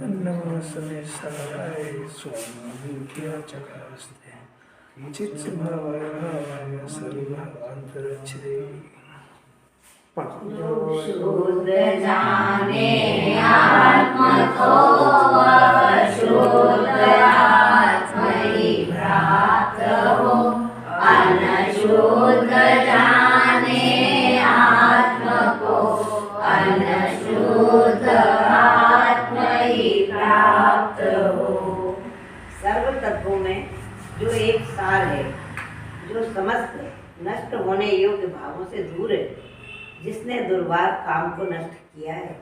नमस्ते साराय स्वामिभ्यः चकारस्ते चित्सभावय सर्वान्तरच्छिदे। शुद्ध जाने आत्मा को शुद्ध आत्मा ही प्राप्त हो। अनशुद्ध जाने आत्मा को अनशुद्ध आत्मा ही प्राप्त हो। सर्व तत्वों में जो एक सार है, जो समस्त नष्ट होने योग्य भावों से दूर है, जिसने दुर्वार काम को नष्ट किया है,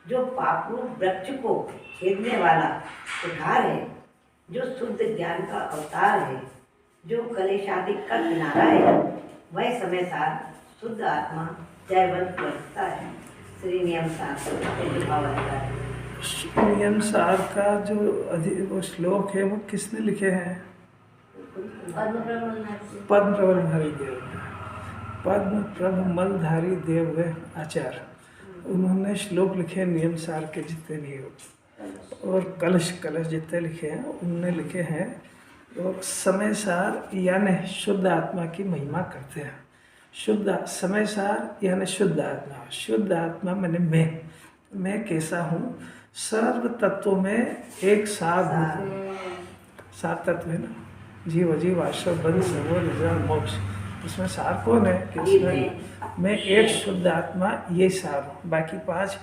जो पापरूप वृक्ष को छेदने वाला उद्धार है, जो शुद्ध ज्ञान का अवतार है, जो कलेशादिक का किनारा है, वह समय सार शुद्ध आत्मा जयवंत लगता है। श्री नियम सार नियम सार का जो वो श्लोक है वो किसने लिखे हैं? पद्म प्रबलधारी देव, पद्म प्रबलधारी देव आचार्य, उन्होंने श्लोक लिखे नियम सार के जितने भी हो, और कलश जितने लिखे हैं उनने लिखे हैं। तो समय सार यानी शुद्ध आत्मा की महिमा करते हैं। शुद्ध समय सार यानी शुद्ध आत्मा, शुद्ध आत्मा मैंने मैं कैसा हूँ? सर्व तत्वों में एक सात तत्व है ना, जीव अजीव आश्रम बंध सर्व निजान मोक्ष। उसमें सार कौन है कि उसमें मैं एक शुद्ध आत्मा, ये सार हूँ। बाकी पांच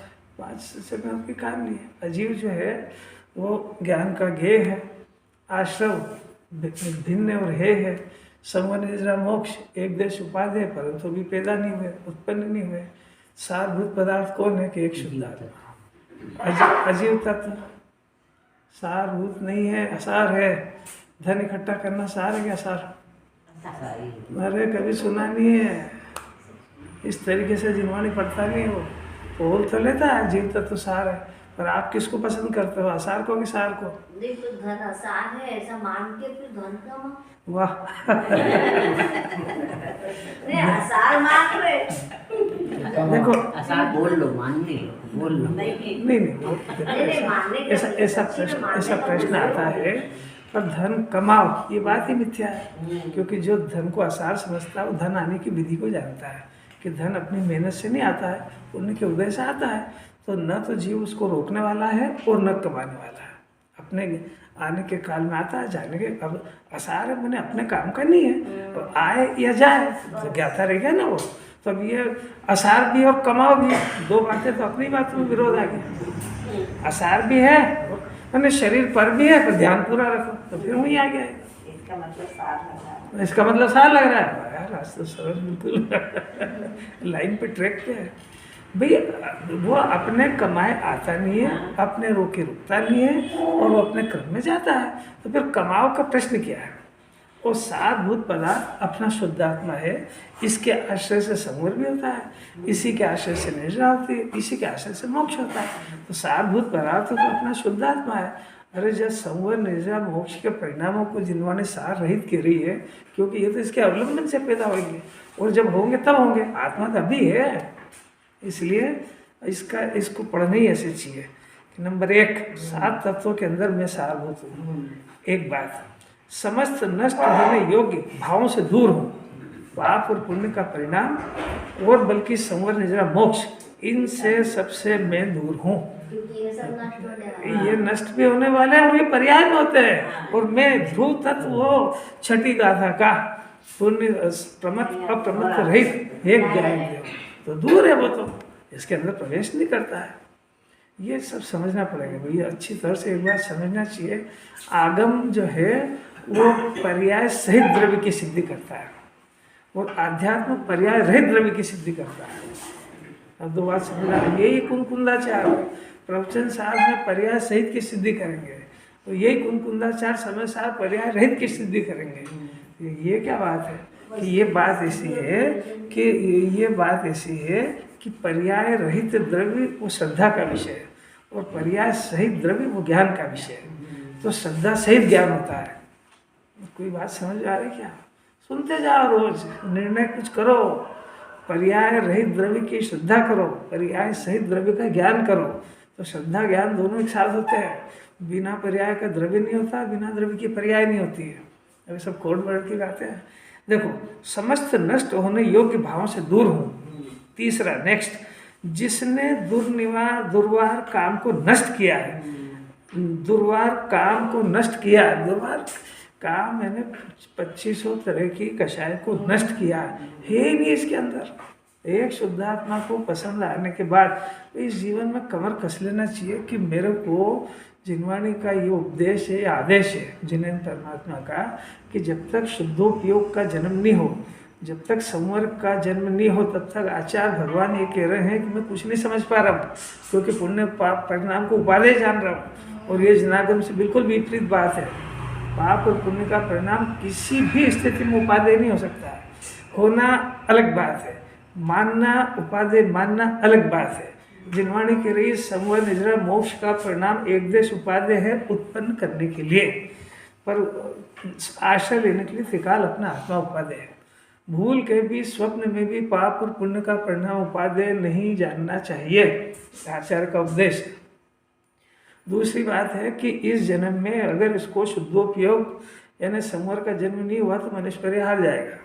से मैं उसके काम नहीं है। अजीव जो है वो ज्ञान का गेय है, आश्रम भिन्न और है, संवर निजरा मोक्ष एक देश उपाधि, परंतु भी पैदा नहीं हुए, उत्पन्न नहीं हुए। सारभूत पदार्थ कौन है कि एक शुद्ध आत्मा। अजीव तत्व सारभूत नहीं है, असार है। धन इकट्ठा करना सार है क्या? सार अरे कभी सुना नहीं है इस तरीके से, जिनवानी पढ़ता नहीं हो, बोल तो लेता है जीव तत्व सार है, पर आप किसको पसंद करते हो, असार को कि सार को? देखो धन असार है ऐसा मान के फिर धन कमा। वाह नहीं असार मान रहे, देखो असार बोल लो, मानने बोल लो। नहीं ऐसा प्रश्न आता है, पर धन कमाओ ये बात ही मिथ्या है। क्योंकि जो धन को असार समझता है वो धन आने की विधि को जानता है कि धन अपनी मेहनत से नहीं आता है, उनके उदय से आता है। तो न तो जीव उसको रोकने वाला है और न कमाने वाला है, अपने आने के काल में आता है, जाने के। अब असार है, मैंने अपने काम का नहीं है, तो आए या जाए तो ज्ञाता रहेगा ना वो। तो अब ये असार भी और कमाओ भी, दो बातें तो अपनी बातों में विरोध आ गया। असार भी है मैंने शरीर पर भी है, पर ध्यान पूरा रखो, तो फिर वही आ गया। इसका मतलब सार लग रहा है यार, आज तो सरस बिल्कुल लाइन पे ट्रैक पे है भैया। वो अपने कमाए आता नहीं है, अपने रोके रुकता नहीं है, और वो अपने क्रम में जाता है। तो फिर कमाओ का प्रश्न क्या है? वो सारभूत पदार्थ अपना शुद्ध आत्मा है, इसके आश्रय से संवर भी होता है, इसी के आश्रय से निद्रा होती है, इसी के आश्रय से मोक्ष होता है। तो सारभूत पदार्थ तो अपना शुद्ध आत्मा है। अरे जब संवर निद्रा मोक्ष के परिणामों को जिन्होंने सार रहित की रही है, क्योंकि ये तो इसके अवलंबन से पैदा होंगे, और जब होंगे तब होंगे। आत्मा तो अभी है, इसलिए इसको पढ़ना ही ऐसे चाहिए कि नंबर 1 सात तत्वों के अंदर मैं सारभूत हूँ। एक बात, समस्त नष्ट होने योग्य भावों से दूर हूँ, पाप और पुण्य का परिणाम और बल्कि संवर निजरा मोक्ष, इनसे सबसे मैं दूर हूँ। ये नष्ट भी होने वाले हैं और ये पर्याय में होते हैं। और मैं ध्रुव तत्व हो, छठी गाथा का पुण्य अप्रमत्त रहित एक ज्ञान देव, तो दूर है वो, तो इसके अंदर प्रवेश नहीं करता है। ये सब समझना पड़ेगा भैया, अच्छी तरह से एक बार समझना चाहिए। आगम जो है वो पर्याय सहित द्रव्य की सिद्धि करता है, और आध्यात्म पर्याय रहित द्रव्य की सिद्धि करता है। अब दो बात समझना, यही कुंकुंदाचार प्रवचन सार में पर्याय सहित की सिद्धि करेंगे, तो यही कुंकुंदाचार समय सार पर्याय रहित की सिद्धि करेंगे। ये क्या बात है कि ये बात ऐसी है कि पर्याय रहित द्रव्य वो श्रद्धा का विषय है, और पर्याय सहित द्रव्य वो ज्ञान का विषय है। तो श्रद्धा सहित ज्ञान होता है। कोई बात समझ आ रही क्या? सुनते जाओ, रोज निर्णय कुछ करो, पर्याय रहित द्रव्य की श्रद्धा करो, पर्याय सहित द्रव्य का ज्ञान करो, तो श्रद्धा ज्ञान दोनों एक साथ होते हैं। बिना पर्याय का द्रव्य नहीं होता, बिना द्रव्य की पर्याय नहीं होती है। अभी सब कोड वर्ड की बातें हैं। देखो, समस्त नष्ट होने योग्य भावों से दूर हूँ। तीसरा नेक्स्ट, जिसने दुर्वार काम को नष्ट किया है। दुर्वार काम को नष्ट किया है। दुर्वार काम मैंने 2500 तरह की कषाय को नष्ट किया है ही नहीं इसके अंदर। एक शुद्धात्मा को पसंद आने के बाद इस जीवन में कमर कस लेना चाहिए कि मेरे को जिनवाणी का ये उपदेश है, आदेश है जिनेन्द्र परमात्मा का, कि जब तक शुद्धोपयोग का जन्म नहीं हो, जब तक संवर का जन्म नहीं हो, तब तक आचार्य भगवान ये कह रहे हैं कि मैं कुछ नहीं समझ पा रहा हूँ, क्योंकि पुण्य पाप परिणाम को उपादेय जान रहा हूँ। और ये जनागम से बिल्कुल विपरीत बात है। पाप और पुण्य का परिणाम किसी भी स्थिति में उपादेय नहीं हो सकता है। होना अलग बात है, मानना, उपादेय मानना अलग बात है। जिनवाणी के रही संवर निजरा मोक्ष का परिणाम एक देश उपादेय है उत्पन्न करने के लिए, पर आश्रय लेने के लिए त्रिकाल अपना आत्मा उपादेय है। भूल के भी स्वप्न में भी पाप और पुण्य का परिणाम उपादेय नहीं जानना चाहिए, आचार्य का उपदेश है। दूसरी बात है कि इस जन्म में अगर इसको शुद्धोपयोग यानी संवर का जन्म नहीं हुआ तो मनुष्य पर हार जाएगा।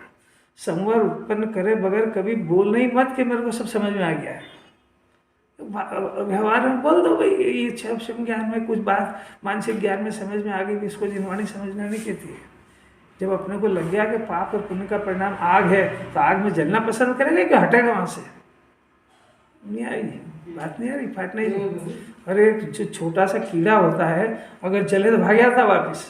संवर उत्पन्न करे बगैर कभी बोल नहीं मत कि मेरे को सब समझ में आ गया है। व्यवहार में बोल दो भाई, ये क्षम ज्ञान में कुछ बात मानसिक ज्ञान में समझ में आ गई, इसको जिनवाणी समझना नहीं कहती है। जब अपने को लग गया कि पाप और पुण्य का परिणाम आग है, तो आग में जलना पसंद करेगा कि हटेगा वहाँ से? नहीं आई बात, नहीं आ रही, फाट नहीं। और एक जो छोटा सा कीड़ा होता है, अगर जले तो भाग जाता वापिस।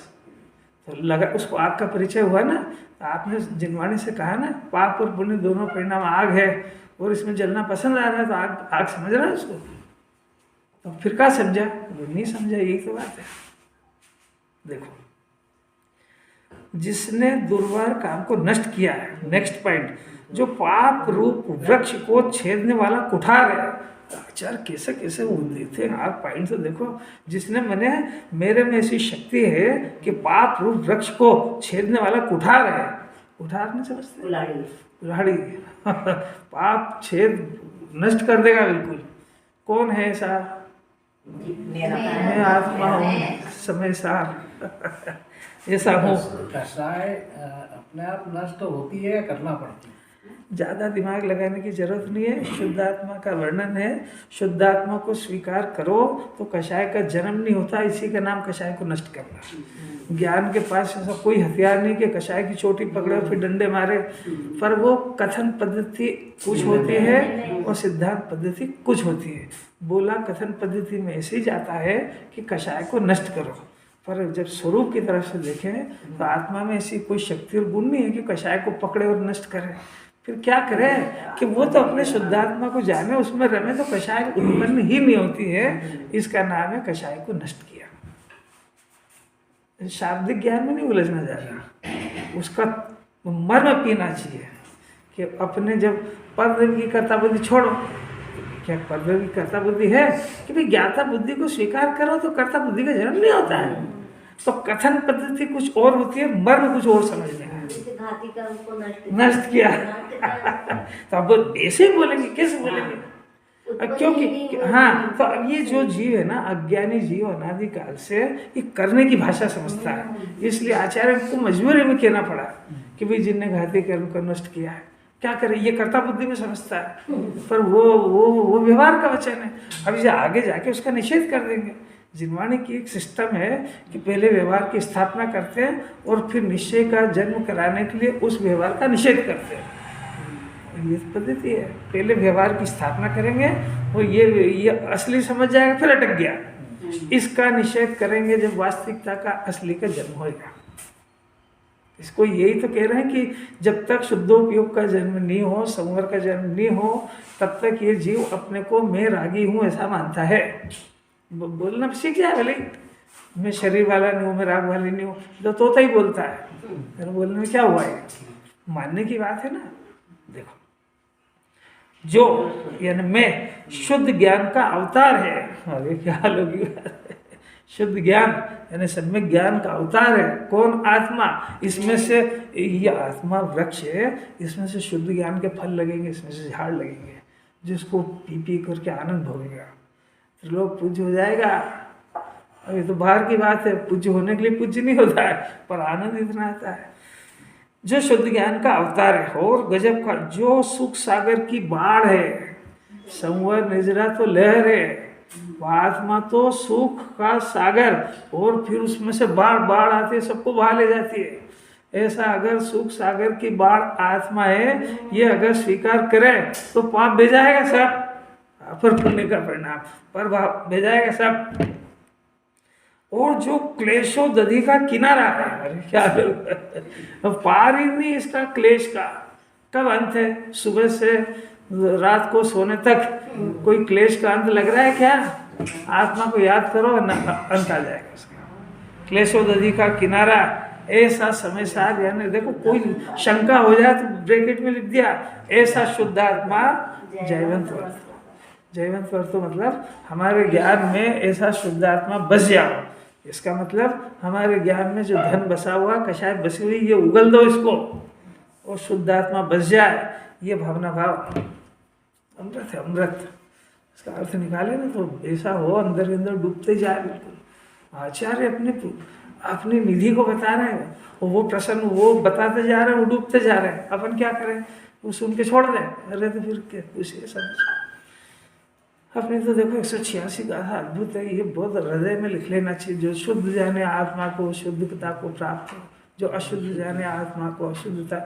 तो लगा उसको आग का परिचय हुआ ना, तो आपने जिनवाणी से कहा ना पाप और पुण्य दोनों परिणाम आग है और इसमें जलना पसंद आ रहा है, तो आग आग समझ रहा है उसको। तो फिर क्या समझा? वो नहीं समझा, यही तो बात है। देखो, जिसने दुर्वार काम को नष्ट किया है, नेक्स्ट पॉइंट, जो पाप रूप वृक्ष को छेदने वाला कुठार है। आचार्य कैसे कैसे वो देते हैं आप पॉइंट तो देखो। जिसने मेरे में ऐसी शक्ति है कि पाप रूप वृक्ष को छेदने वाला कुठार है। कुठार नहीं समझते? कुल्हाड़ी पाप छेद नष्ट कर देगा बिल्कुल। कौन है ऐसा? मैं आत्मा हूँ, समय सार ऐसा हूँ। कषाय अपने आप नष्ट होती है या करना पड़ती है? ज़्यादा दिमाग लगाने की जरूरत नहीं है। शुद्धात्मा का वर्णन है, शुद्धात्मा को स्वीकार करो तो कषाय का जन्म नहीं होता। इसी का नाम कषाय को नष्ट करना। ज्ञान के पास ऐसा कोई हथियार नहीं कि कषाय की चोटी पकड़े और फिर डंडे मारे, पर वो कथन पद्धति कुछ होती है और सिद्धांत पद्धति कुछ होती है। बोला कथन पद्धति में ऐसे ही जाता है कि कषाय को नष्ट करो, पर जब स्वरूप की तरफ से देखें तो आत्मा में ऐसी कोई शक्ति और गुण नहीं है कि कषाय को पकड़े और नष्ट करे। फिर क्या करे कि वो तो अपने शुद्धात्मा को जाने, उसमें रमे, तो कषाय उत्पन्न ही नहीं होती है। इसका नाम है कषाय को नष्ट किया। शाब्दिक ज्ञान में नहीं उलझना जा रहा, उसका मर्म पीना चाहिए कि अपने जब परद्रव्य की कर्ता बुद्धि छोड़ो। क्या परद्रव्य की कर्ता बुद्धि है कि भाई ज्ञाता बुद्धि को स्वीकार करो तो कर्ता बुद्धि का जन्म नहीं होता है। तो कथन पद्धति कुछ और होती है, मर्म कुछ और समझने का। नष्ट किया तो अब ऐसे ही बोलेंगे, कैसे बोलेंगे? क्योंकि हाँ, तो अब ये जो जीव है ना, अज्ञानी जीव अनादिकाल से ये करने की भाषा समझता है। इसलिए आचार्य को मजबूरी में कहना पड़ा कि भाई जिनने घाती कर्म को नष्ट किया है, क्या करे? ये कर्ता बुद्धि में समझता है, पर वो व्यवहार का वचन है। अभी आगे जाके उसका निषेध कर देंगे। जिनवाणी की एक सिस्टम है कि पहले व्यवहार की स्थापना करते हैं और फिर निश्चय का जन्म कराने के लिए उस व्यवहार का निषेध करते हैं। ये पद्धति है, पहले व्यवहार की स्थापना करेंगे और ये असली समझ जाएगा, फिर अटक गया। इसका निषेध करेंगे जब वास्तविकता का असली का जन्म होगा। इसको यही तो कह रहे हैं कि जब तक शुद्धोपयोग का जन्म नहीं हो, संवर का जन्म नहीं हो, तब तक ये जीव अपने को मैं रागी हूँ ऐसा मानता है। बोलना सीख जाए, भले मैं शरीर वाला नहीं हूँ, मैं राग वाली नहीं हूँ, तो तोता ही बोलता है। फिर बोलने में क्या हुआ है? मानने की बात है ना। देखो, जो यानी मैं शुद्ध ज्ञान का अवतार है। अरे क्या हाल होगी? शुद्ध ज्ञान यानी सम्यक ज्ञान का अवतार है। कौन? आत्मा। इसमें से ये आत्मा वृक्ष है, इसमें से शुद्ध ज्ञान के फल लगेंगे, इसमें से झाड़ लगेंगे, जिसको पी पी करके आनंद भोगेगा। त्रिलोक पूज्य हो जाएगा। अभी तो बाहर की बात है, पूज्य होने के लिए पूज्य नहीं होता है, पर आनंद इतना आता है। जो शुद्ध ज्ञान का अवतार है और गजब का, जो सुख सागर की बाढ़ है, संवर निजरा तो लहर है, वो आत्मा तो सुख का सागर, और फिर उसमें से बाढ़ बाढ़ आती है, सबको बहा ले जाती है। ऐसा अगर सुख सागर की बाढ़ आत्मा है, ये अगर स्वीकार करे तो पाप भेजाएगा सब, पर पुण्य का परिणाम पर भेजाएगा सब। और जो क्लेशो दधि का किनारा है, अरे क्या पार ही नहीं इसका क्लेश का। कब अंत है? सुबह से रात को सोने तक कोई क्लेश का अंत लग रहा है क्या? आत्मा को याद करो, अंत आ जाएगा उसका। क्लेशो दधि का किनारा, ऐसा समय सार, यानी देखो कोई शंका हो जाए तो ब्रैकेट में लिख दिया, ऐसा शुद्ध आत्मा जयवंत वर्तो। जयवंत वर्तो मतलब हमारे ज्ञान में ऐसा शुद्ध आत्मा बस जाओ। इसका मतलब हमारे ज्ञान में जो धन बसा हुआ, कषाय बसी हुई, ये उगल दो इसको, और शुद्ध आत्मा बस जाए। ये भावना भाव अमृत है, अमृत। इसका अर्थ निकाले ना तो ऐसा हो, अंदर के अंदर डूबते जाए बिल्कुल। आचार्य अपनी निधि को बता रहे हैं, वो प्रसन्न, वो बताते जा रहे हैं, वो डूबते जा रहे हैं। अपन क्या करें? वो सुन के छोड़ दें? अरे तो फिर क्या कुछ समझ। अपने तो देखो 186 गाथा अद्भुत है, ये बहुत हृदय में लिख लेना चाहिए। जो शुद्ध जाने आत्मा को शुद्धता को प्राप्त हो, जो अशुद्ध जाने आत्मा को अशुद्धता,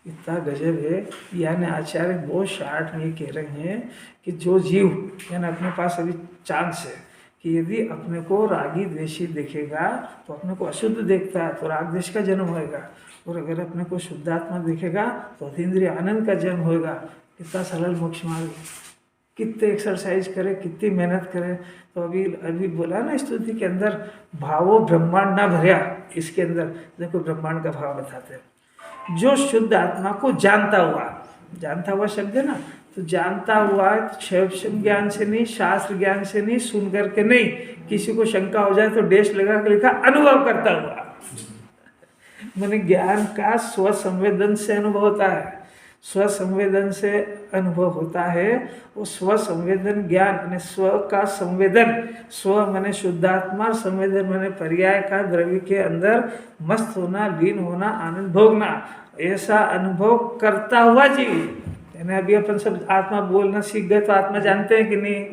इतना गजब है। यानी आचार्य बहुत शार्ट में ये कह रहे हैं कि जो जीव, यानी अपने पास अभी चांस है कि यदि अपने को रागी द्वेषी देखेगा तो अपने को अशुद्ध देखता है तो राग द्वेष का जन्म होएगा, और अगर अपने को शुद्धात्मा देखेगा तो अतीन्द्रिय आनंद का जन्म होएगा। कितना सरल मोक्ष मार्ग, कितने एक्सरसाइज करे, कितनी मेहनत करे। तो अभी बोला ना स्तुति के अंदर, भावो ब्रह्मांड ना भरिया, इसके अंदर देखो ब्रह्मांड का भाव बताते हैं। जो शुद्ध आत्मा को जानता हुआ शब्द है ना, तो जानता हुआ शैव ज्ञान से नहीं, शास्त्र ज्ञान से नहीं, सुन करके नहीं, किसी को शंका हो जाए तो डेश लगा के लिखा अनुभव करता हुआ। मैंने ज्ञान का स्वसंवेदन से अनुभव होता है, स्वसंवेदन से अनुभव होता है। वो स्वसंवेदन ज्ञान यानी स्व का संवेदन, स्व माने शुद्धात्मा, संवेदन माने पर्याय का द्रव्य के अंदर मस्त होना, लीन होना, आनंद भोगना, ऐसा अनुभव करता हुआ जीव। यानी अभी अपन सब आत्मा बोलना सीख गए तो आत्मा जानते हैं कि नहीं?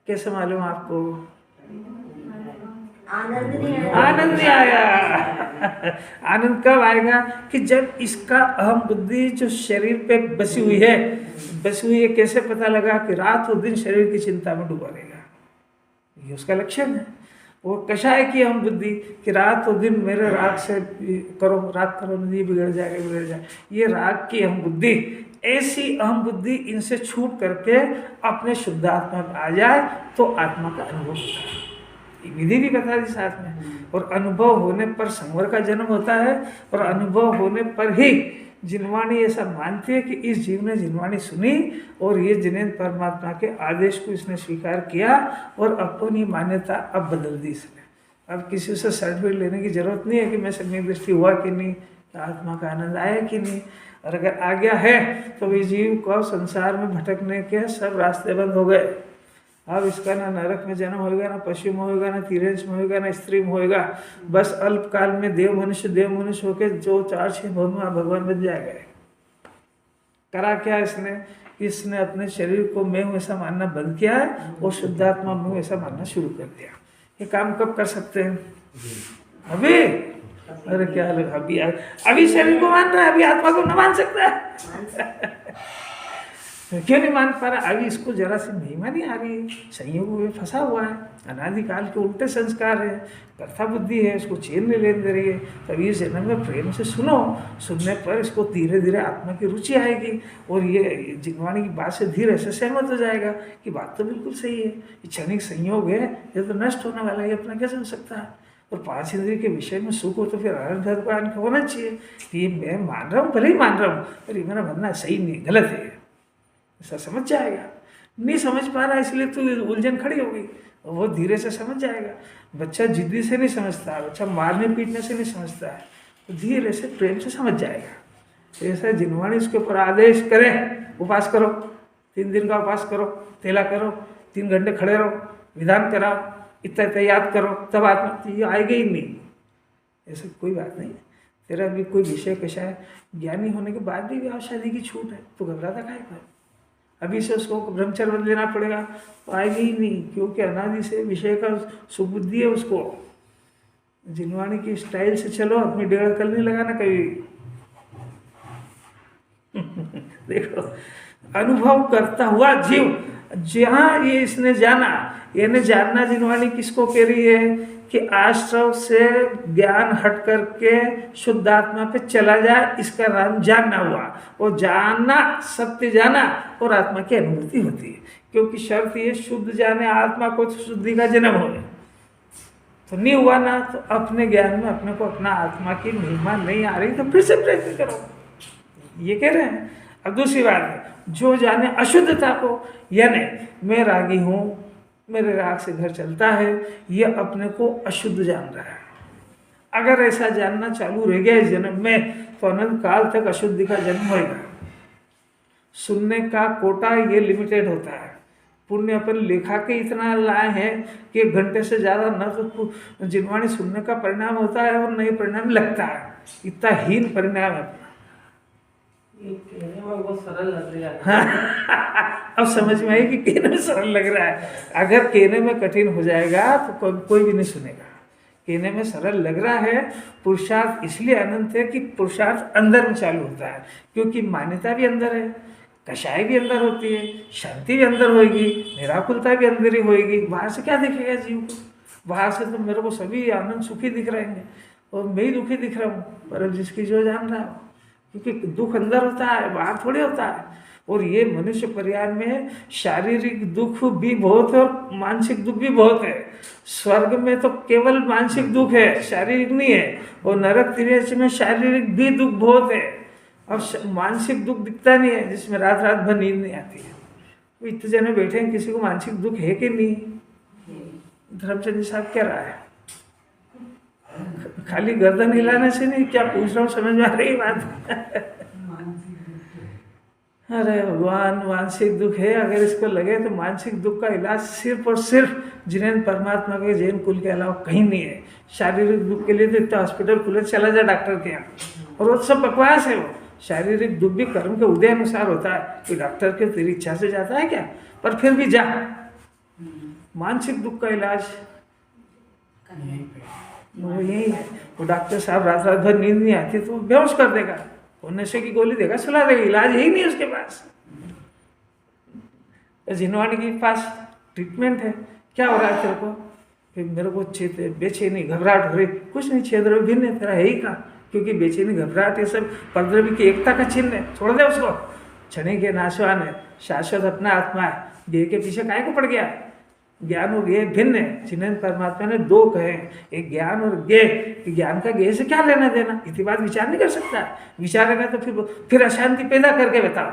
कैसे मालूम आपको? आनंद नहीं आया। आनंद कब आएगा? कि जब इसका अहम बुद्धि जो शरीर पे बसी हुई है, कैसे पता लगा? कि रात और दिन शरीर की चिंता में डूबा रहेगा, ये उसका लक्षण है। वो कषाय की अहम बुद्धि कि रात और दिन मेरे राग से करो, राग करो नहीं, बिगड़ जाएगा। ये राग की अहम बुद्धि, ऐसी अहम बुद्धि इनसे छूट करके अपने शुद्ध आत्मा में आ जाए तो आत्मा का अनुभव होता है। विधि भी बता दी साथ में। और अनुभव होने पर संवर का जन्म होता है, और अनुभव होने पर ही जिनवाणी ऐसा मानती है कि इस जीव ने जिनवाणी सुनी और ये जिनेन्द्र परमात्मा के आदेश को इसने स्वीकार किया, और अपनी मान्यता अब बदल दी इसने। अब किसी से सर्टिफिकेट लेने की जरूरत नहीं है कि मैं सम्यक दृष्टि हुआ कि नहीं, आत्मा का आनंद आया कि नहीं। और अगर आ गया है तो इस जीव को संसार में भटकने के सब रास्ते बंद हो गए। अब इसका ना नरक में जन्म होएगा, ना पशु में होएगा, ना तीरंश में होएगा, ना स्त्री में होएगा। बस अल्पकाल में देव मनुष्य होके जो 4-6 भव में भगवान बन जाएगा। करा क्या इसने अपने शरीर को मैं हूँ ऐसा मानना बंद किया है, और शुद्धात्मा मैं हूँ ऐसा मानना शुरू कर दिया। ये काम कब कर सकते हैं? अभी। अरे क्या अभी शरीर को मान रहा है, अभी आत्मा को न मान सकता है। क्यों नहीं मान पा रहा? अभी इसको जरा सी महिमा नहीं आ रही, संयोग में फंसा हुआ है, अनादिकाल के उल्टे संस्कार है, कर्ता बुद्धि है, इसको चैन नहीं लेने दे रही है। तभी इस जन्म में प्रेम से सुनने पर इसको धीरे धीरे आत्मा की रुचि आएगी, और ये जिनवाणी की बात से धीरे से सहमत हो जाएगा कि बात तो बिल्कुल सही है, ये क्षणिक संयोग है, ये तो नष्ट होने वाला है, अपना क्या समझ सकता है। और 5 इंद्रिय के विषय में सुख हो तो फिर आनंद का होना चाहिए। ये मैं मान रहा हूँ, भले ही मान रहा हूँ, पर ये मेरा मानना सही नहीं, गलत है, ऐसा समझ जाएगा। नहीं समझ पा रहा इसलिए तो उलझन खड़ी होगी, और वो धीरे से समझ जाएगा। बच्चा जिद्दी से नहीं समझता है, बच्चा मारने पीटने से नहीं समझता है, तो धीरे से प्रेम से समझ जाएगा। ऐसा जिनवाणी इसके ऊपर आदेश करे, उपास करो, 3 दिन का उपास करो, तेला करो, 3 घंटे खड़े रहो, विधान कराओ, इतना इतना याद करो, तब आत्मा, तो ये आएगा ही नहीं। ऐसा कोई बात नहीं। तेरा भी कोई विषय कैसा है, ज्ञानी होने के बाद भी विवाह शादी की छूट है, तो घबराता काहे पर? अभी से उसको ब्रह्मचर्य बदल लेना पड़ेगा, तो आएगी ही नहीं, क्योंकि अनादि से विषय का सुबुद्धि है उसको। जिनवाणी की स्टाइल से चलो, अपनी 1.5 अकल नहीं लगाना कभी। देखो, अनुभव करता हुआ जीव, जहाँ ये इसने जाना, यानी जानना जिनवाणी किसको कह रही है कि आश्रव से ज्ञान हट करके शुद्ध आत्मा पे चला जाए, इसका नाम जानना हुआ। और जानना, सत्य जाना और आत्मा की अनुभूति होती है, क्योंकि शर्त ये शुद्ध जाने आत्मा को, तो शुद्धि का जन्म हो। तो नहीं हुआ ना, तो अपने ज्ञान में अपने को, अपना आत्मा की महिमा नहीं आ रही, तो फिर से प्रयत्न करो, ये कह रहे हैं। अब दूसरी बात है, जो जाने अशुद्धता को, यानी मैं रागी हूँ, मेरे राग से घर चलता है, ये अपने को अशुद्ध जान रहा है। अगर ऐसा जानना चालू रह गया इस जन्म में, तो अनंत काल तक अशुद्धि का जन्म होगा। सुनने का कोटा ये लिमिटेड होता है। पुण्य अपन लेखा के इतना लाए हैं कि 1 घंटे से ज़्यादा न तो जिनवाणी सुनने का परिणाम होता है और न ही परिणाम लगता है। इतना हीन परिणाम है अपना। ये कहने में बहुत सरल लग रहा है। हाँ, अब समझ में आई कि कहने में सरल लग रहा है। अगर कहने में कठिन हो जाएगा तो कोई भी नहीं सुनेगा। कहने में सरल लग रहा है, पुरुषार्थ इसलिए अनंत है कि पुरुषार्थ अंदर में चालू होता है, क्योंकि मान्यता भी अंदर है, कषाय भी अंदर होती है, शांति भी अंदर होगी, निराकुलता भी अंदर ही होगी। बाहर से क्या दिखेगा जीव को? बाहर से तो मेरे को सभी आनंद सुखी दिख रहे हैं और मैं ही दुखी दिख रहा हूँ, पर जिसकी जो जान रहा हो, क्योंकि दुख अंदर होता है, बाहर थोड़े होता है। और ये मनुष्य पर्याय में शारीरिक दुख भी बहुत है और मानसिक दुख भी बहुत है। स्वर्ग में तो केवल मानसिक दुख है, शारीरिक नहीं है। और नरक तिरछ में शारीरिक भी दुख बहुत है और मानसिक दुख दिखता नहीं है, जिसमें रात रात भर नींद नहीं आती है। वो इतने जने बैठे हैं, किसी को मानसिक दुख है कि नहीं? धर्मचंद साहब क्या रहा है? खाली गर्दन हिलाने से नहीं, क्या पूछ रहा हूँ समझ में आ रही बात? अरे भगवान, मानसिक दुख है, अगर इसको लगे तो मानसिक दुख का इलाज सिर्फ और सिर्फ जिनेन परमात्मा के जैन कुल के अलावा कहीं नहीं है। शारीरिक दुख के लिए तो इतना हॉस्पिटल खुले, चला जाए डॉक्टर के यहाँ, और वो सब बकवास है। वो शारीरिक दुख भी कर्म के उदय अनुसार होता है, कि डॉक्टर के तेरी इच्छा से जाता है क्या? पर फिर भी जा। मानसिक दुख का इलाज वो यही है। वो डॉक्टर साहब रात रात भर नींद नहीं आती तो बेहोश कर देगा, वो नशे की गोली देगा, सुला देगा, इलाज ही नहीं उसके पास। जिनवाणी के पास ट्रीटमेंट है। क्या हो रहा है तेरे को? कि मेरे को बेचैनी घबराहट हो रही। कुछ नहीं, क्षेत्र भिन्न है, तेरा है ही का, क्योंकि बेचैनी घबराहट ये सब परद्रव्य की एकता का चिन्ह है। छोड़ दे उसको। क्षण के नाशवान है, शाश्वत अपना आत्मा है। देह के पीछे काहे को पड़ गया? ज्ञान और ज्ञेय भिन्न है। जिन्हें परमात्मा ने 2 कहे, एक ज्ञान और ज्ञेय। ज्ञान का ज्ञेय से क्या लेना देना? इतनी बात विचार नहीं कर सकता। विचारेगा तो फिर अशांति पैदा करके बताओ।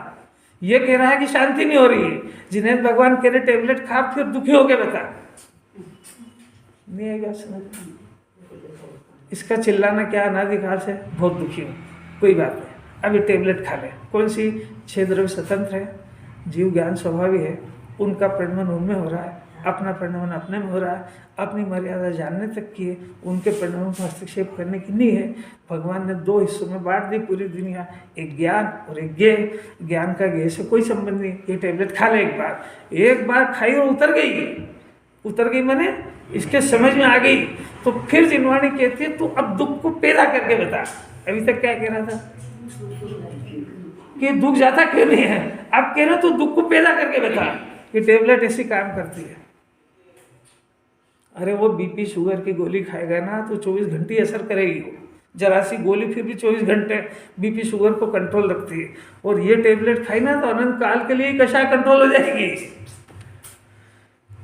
ये कह रहा है कि शांति नहीं हो रही है, जिन्हें भगवान कह रहे टेबलेट खा, फिर दुखी होके बता। नहीं आएगा समझ। इसका चिल्लाना क्या, अनादिकाल से बहुत दुखी हो, कोई बात नहीं, अभी टेबलेट खा ले। कौन सी? 6 द्रव्य स्वतंत्र है, जीव ज्ञान स्वभावी है, उनका परिणमन उनमें हो रहा है, अपना परिणमन अपने में हो रहा है। अपनी मर्यादा जानने तक की है, उनके परिणामों को हस्तक्षेप करने की नहीं है। भगवान ने 2 हिस्सों में बांट दी पूरी दुनिया, एक ज्ञान और एक ज्ञेय। ज्ञान का ज्ञेय से कोई संबंध नहीं। ये टेबलेट खा ले, एक बार खाई और उतर गई माने इसके समझ में आ गई, तो फिर जिनवाणी कहती है तू अब दुख को पैदा करके बता। अभी तक क्या कह रहा था कि दुख जाता क्यों नहीं है, अब कह रहे तू दुख को पैदा करके बता कि टेबलेट ऐसी काम करती है। अरे वो बीपी शुगर की गोली खाएगा ना तो 24 घंटे असर करेगी। वो जरा सी गोली फिर भी 24 घंटे बीपी शुगर को कंट्रोल रखती है, और ये टेबलेट खाई ना तो अनंत काल के लिए कषाय कंट्रोल हो जाएगी।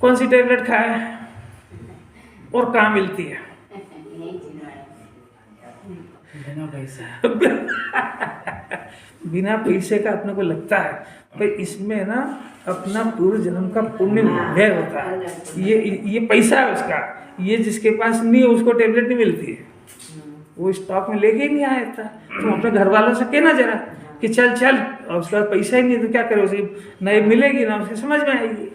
कौन सी टेबलेट खाए और कहाँ मिलती है? बिना पैसे का अपने को लगता है भाई इसमें ना अपना पूर्व जन्म का पुण्य व्यय होता है। ये पैसा है उसका, ये जिसके पास नहीं है उसको टेबलेट नहीं मिलती है, वो स्टॉक में लेके ही नहीं आया था। तुम अपने घर वालों से कहना जरा कि चल और उसके बाद पैसा ही नहीं तो क्या करे, उसे नहीं मिलेगी ना उसकी समझ में आएगी।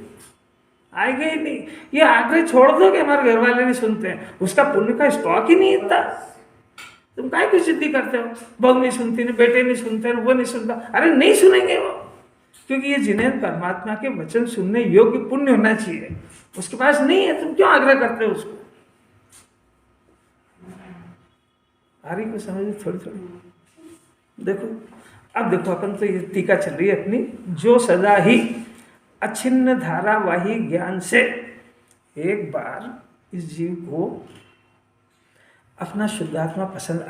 आएगा ही नहीं। ये आग्रह छोड़ दो कि हमारे घर वाले नहीं सुनते हैं, उसका पुण्य का स्टॉक ही नहीं इतना। तुम काहे की जिद्दी करते हो, बहू नहीं सुनती, नहीं बेटे नहीं सुनते, वो नहीं सुनता। अरे नहीं सुनेंगे वो, क्योंकि ये जिन्हें परमात्मा के वचन सुनने योग्य पुण्य होना चाहिए, उसके पास नहीं है। तुम क्यों आग्रह करते हो उसको? आ रही को समझ थोड़ी थोड़ी। देखो अब देखो, अपन तो ये टीका चल रही है अपनी, जो सदा ही अछिन्न धारावाही ज्ञान से एक बार इस जीव को अपना शुद्धात्मा पसंद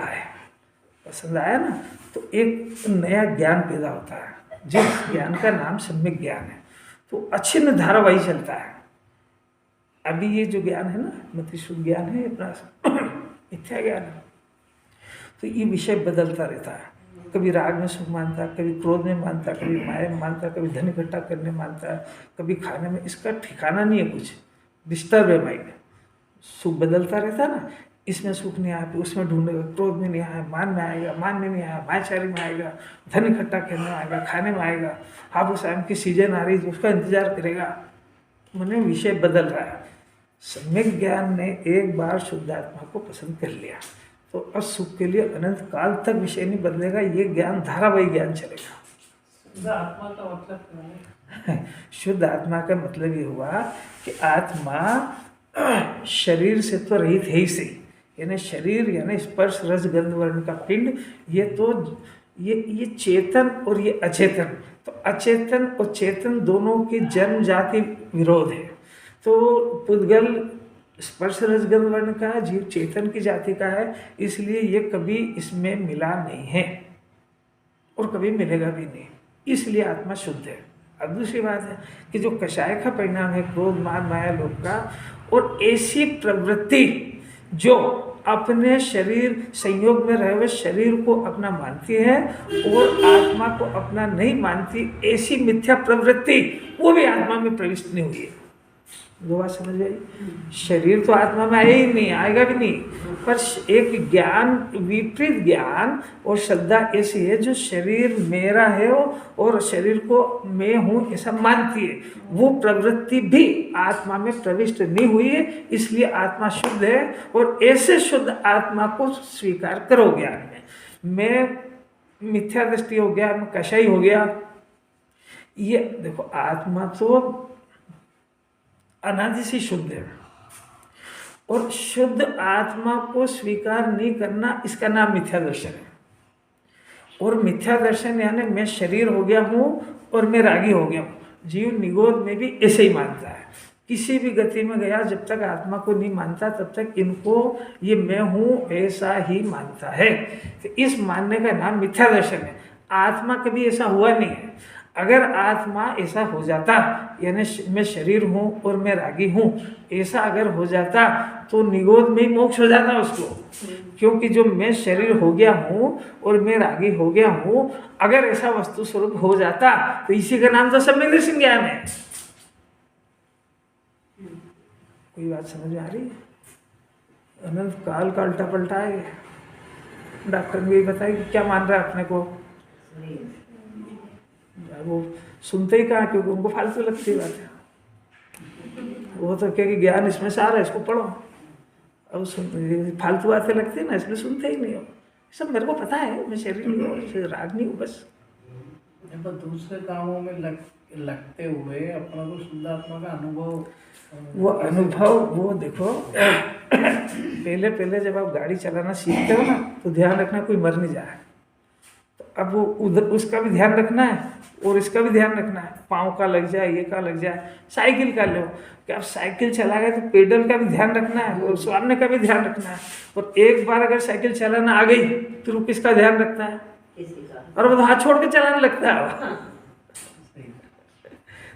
आया ना, तो एक नया ज्ञान पैदा होता है, जिस ज्ञान का नाम सम्यक ज्ञान है। तो अछिन्न धारावाही चलता है। अभी ये जो ज्ञान है ना, मतलब शुद्ध ज्ञान है, अपना मिथ्या ज्ञान है, तो ये विषय बदलता रहता है। कभी राग में सुख मानता, कभी क्रोध में मानता, कभी माया में मानता, कभी धन इकट्ठा करने मानता, कभी खाने में। इसका ठिकाना नहीं है, कुछ डिस्टर्ब है माइंड। सुख बदलता रहता है ना, इसमें सुख नहीं आया तो उसमें ढूंढेगा, क्रोध में नहीं आया मान में आएगा, मान में नहीं आया मायाचारी में आएगा, धन इकट्ठा करने में आएगा, खाने में आएगा। हापुस आम की सीजन आ रही है तो उसका इंतजार करेगा। मैंने विषय बदल रहा है। सम्यक ज्ञान ने एक बार शुद्धात्मा को पसंद कर लिया तो अब सुख के लिए अनंत काल तक विषय नहीं बदलेगा, ये ज्ञान धारावाही ज्ञान चलेगा। शुद्ध आत्मा का मतलब क्या है? शुद्ध आत्मा का मतलब ये हुआ कि आत्मा शरीर से तो रहित है ही सही, यानी शरीर यानी स्पर्श रस गंध वर्ण का पिंड, ये तो ये चेतन और ये अचेतन। तो अचेतन और चेतन दोनों की जन्म जाति विरोध है। तो पुद्गल स्पर्श रसगंध वर्ण का, जीव चेतन की जाति का है, इसलिए ये कभी इसमें मिला नहीं है और कभी मिलेगा भी नहीं, इसलिए आत्मा शुद्ध है। अब दूसरी बात है कि जो कषाय का परिणाम है क्रोध मान माया लोभ का, और ऐसी प्रवृत्ति जो अपने शरीर संयोग में रहे हुए शरीर को अपना मानती है और आत्मा को अपना नहीं मानती, ऐसी मिथ्या प्रवृत्ति वो भी आत्मा में प्रविष्ट नहीं हुई है। दो बात समझ आई? शरीर तो आत्मा में आया ही नहीं, आएगा भी नहीं, पर एक ज्ञान, विपरीत ज्ञान और श्रद्धा ऐसी है जो शरीर मेरा है और शरीर को मैं हूँ ऐसा मानती है, वो प्रवृत्ति भी आत्मा में प्रविष्ट नहीं हुई है, इसलिए आत्मा शुद्ध है। और ऐसे शुद्ध आत्मा को स्वीकार करो ज्ञान में। मैं मिथ्या दृष्टि हो गया, मैं कषाई हो गया, ये देखो आत्मा तो अनादि से शुद्ध है, और शुद्ध आत्मा को स्वीकार नहीं करना, इसका नाम मिथ्या दर्शन है। और मिथ्या दर्शन यानी मैं शरीर हो गया हूँ और मैं रागी हो गया हूँ। जीव निगोद में भी ऐसे ही मानता है, किसी भी गति में गया जब तक आत्मा को नहीं मानता तब तक इनको ये मैं हूँ ऐसा ही मानता है। तो इस मानने का नाम मिथ्या दर्शन है। आत्मा कभी ऐसा हुआ नहीं है। अगर आत्मा ऐसा हो जाता, यानी मैं शरीर हूँ और मैं रागी हूँ, ऐसा अगर हो जाता तो निगोद में ही मोक्ष हो जाता उसको, क्योंकि जो मैं शरीर हो गया हूँ और मैं रागी हो गया हूँ, अगर ऐसा वस्तु स्वरूप हो जाता तो इसी का नाम तो सम्यक दर्शन ज्ञान है। कोई बात समझ में आ रही है? अनंत काल का उल्टा पलटा है। डॉक्टर ने यही बताया कि क्या मान रहा है अपने को, वो सुनते ही कहाँ, क्योंकि उनको फालतू लगती है बातें। वो तो क्या कि ज्ञान इसमें से आ रहा है, इसको पढ़ो। अब फालतू बातें लगती है ना, इसलिए सुनते ही नहीं हो। सब मेरे को पता है, मैं शरीर नहीं हूँ, राग नहीं हूँ, बस। पर दूसरे कामों में लगते हुए अपना को शुद्ध आत्मा का अनुभव, वो अनुभव, वो देखो पहले पहले जब आप गाड़ी चलाना सीखते हो ना, तो ध्यान रखना कोई मर नहीं जाए। तो अब वो उधर उसका भी ध्यान रखना है और इसका भी ध्यान रखना है, पाँव का लग जाए, ये का लग जाए। साइकिल का लो कि आप साइकिल चला गए तो पेडल का भी ध्यान रखना है और स्वारने का भी ध्यान रखना है। और एक बार अगर साइकिल चलाना आ गई तो किसका ध्यान रखना है, और वो हाथ छोड़ के चलाने लगता है।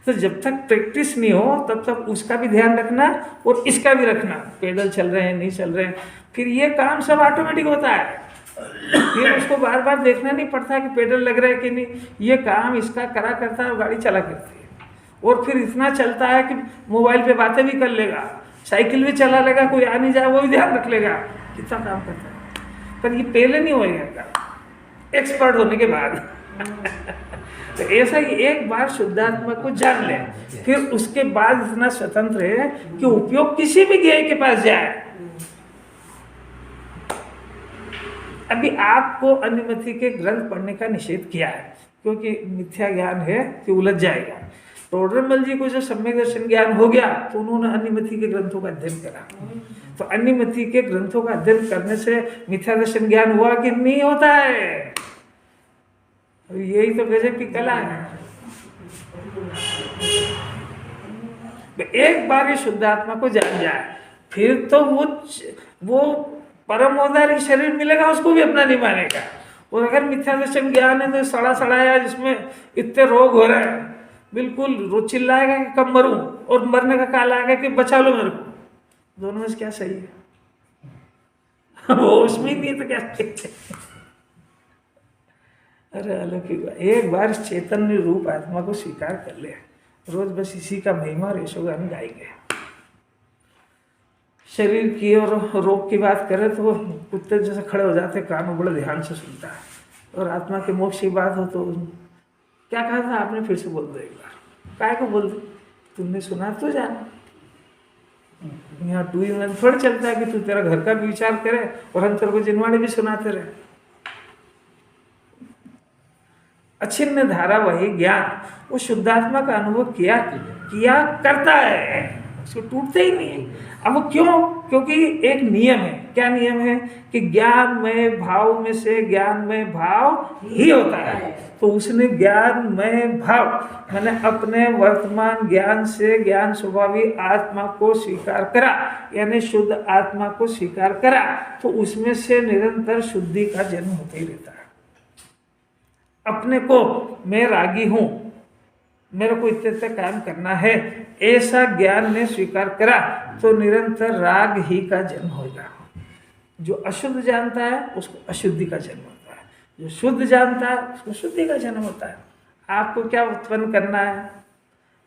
तो जब तक प्रैक्टिस नहीं हो तब तक उसका भी ध्यान रखना और इसका भी रखना, पेडल चल रहे हैं नहीं चल रहे हैं, फिर ये काम सब ऑटोमेटिक होता है। फिर उसको बार बार देखना नहीं पड़ता कि पेडल लग रहा है कि नहीं, ये काम इसका करा करता है और गाड़ी चला करती है। और फिर इतना चलता है कि मोबाइल पे बातें भी कर लेगा, साइकिल भी चला लेगा, कोई आ नहीं जाए वो भी ध्यान रख लेगा, कितना काम करता है। पर ये पहले नहीं होएगा, एक्सपर्ट होने के बाद। तो ऐसा ही एक बार शुद्धात्मा को जान ले, फिर उसके बाद इतना स्वतंत्र है कि उपयोग किसी भी ज्ञेय के पास जाए। अभी आपको अनुमति के ग्रंथ पढ़ने का निषेध किया है, क्योंकि मिथ्या ज्ञान है कि उलझ जाएगा। टोडरमल जी को जो सम्यक दर्शन ज्ञान हो गया तो उन्होंने अन्यमति के ग्रंथों का अध्ययन करा। तो अन्यमति के ग्रंथों का अध्ययन करने से मिथ्या दर्शन ज्ञान हुआ कि नहीं होता है? यही तो गजब की कला है। एक बार ये शुद्ध आत्मा को जान जाए, फिर तो वो परम औदारिक शरीर मिलेगा, उसको भी अपना नहीं मानेगा। और अगर मिथ्या दर्शन ज्ञान है तो सड़ा सड़ाया जिसमें इतने रोग हो रहे हैं, बिल्कुल वो चिल्लाएगा कि कब मरूं, और मरने का काल आएगा कि बचा लो मेरे को। दोनों में क्या सही है? वो उसमें नहीं तो क्या सही है? अरे अलौकिक, एक बार चैतन्य रूप आत्मा को स्वीकार कर ले, रोज बस इसी का महिमा और यशोगान गाएंगे। शरीर की और रोग की बात करें तो वो कुत्ते जैसे खड़े हो जाते, कानों बड़े ध्यान से सुनता है। और आत्मा के मोक्ष की बात हो तो क्या कहा था आपने? फिर से बोल दो एक बार। काय को बोल दो? तुमने सुना तो जाना। यहाँ टू इन वन थोड़ा चलता है कि तू तेरा घर का भी विचार करे और हम तेरे को जिनवाणी भी सुनाते रहे। अच्छिन्न धारा वही ज्ञान वो शुद्धात्मा का अनुभव किया करता है, उसको टूटते ही नहीं है। अब वो क्यों? क्योंकि एक नियम है। क्या नियम है? कि ज्ञान में भाव में से ज्ञान में भाव ही होता है। तो उसने ज्ञान में भाव मैंने अपने वर्तमान ज्ञान से ज्ञान स्वभावी आत्मा को स्वीकार करा, यानी शुद्ध आत्मा को स्वीकार करा, तो उसमें से निरंतर शुद्धि का जन्म होता ही रहता है। अपने को मैं रागी हूं, मेरे को इतने काम करना है, ऐसा ज्ञान ने स्वीकार करा तो निरंतर राग ही का जन्म होगा। जो अशुद्ध जानता है उसको अशुद्धि का जन्म होता है, जो शुद्ध जानता है उसको शुद्धि का जन्म होता है। आपको क्या उत्पन्न करना है?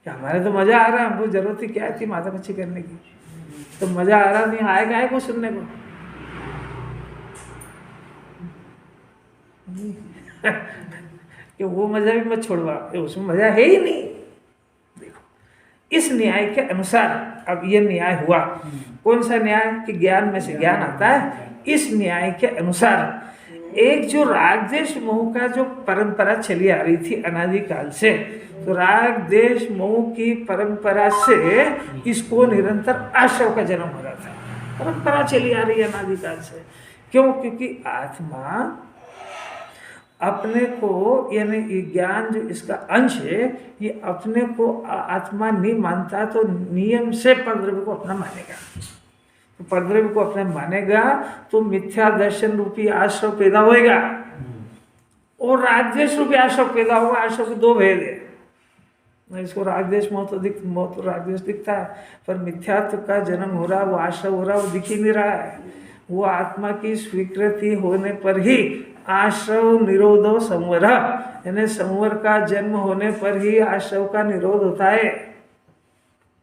कि हमारे तो मजा आ रहा है, हमको जरूरत ही क्या थी माथा पच्ची करने की? तो मजा आ रहा नहीं, आएगा है को सुनने को। कि वो मजा भी मत छोड़वा, उसमें मजा है ही नहीं। देखो, इस न्याय के अनुसार अब ये न्याय हुआ। कौन सा न्याय? कि ज्ञान में से ज्ञान आता है। इस न्याय के अनुसार एक जो राग देश मोह का जो परंपरा चली आ रही थी अनादिकाल से, तो राग देश मोह की परंपरा से इसको निरंतर आश्रव का जन्म हो रहा था। परंपरा चली आ रही है अनादिकाल से। क्यों? क्योंकि आत्मा अपने को, यानी ज्ञान जो इसका अंश है, ये अपने को आत्मा नहीं मानता तो नियम से परद्रव्य को अपना मानेगा। तो परद्रव्य को अपना मानेगा तो मिथ्या दर्शन रूपी आश्रव पैदा होएगा और रागद्वेष रूपी आश्रव पैदा होगा। आश्रव के दो भेद है। इसको रागद्वेष मोह तो रागद्वेष दिखता है, पर मिथ्यात्व का जन्म हो रहा, वो आश्रव हो रहा, वो दिख ही नहीं रहा है। वो आत्मा की स्वीकृति होने पर ही आश्रव निरोधो संवर, यानी संवर का जन्म होने पर ही आश्रव का निरोध होता है।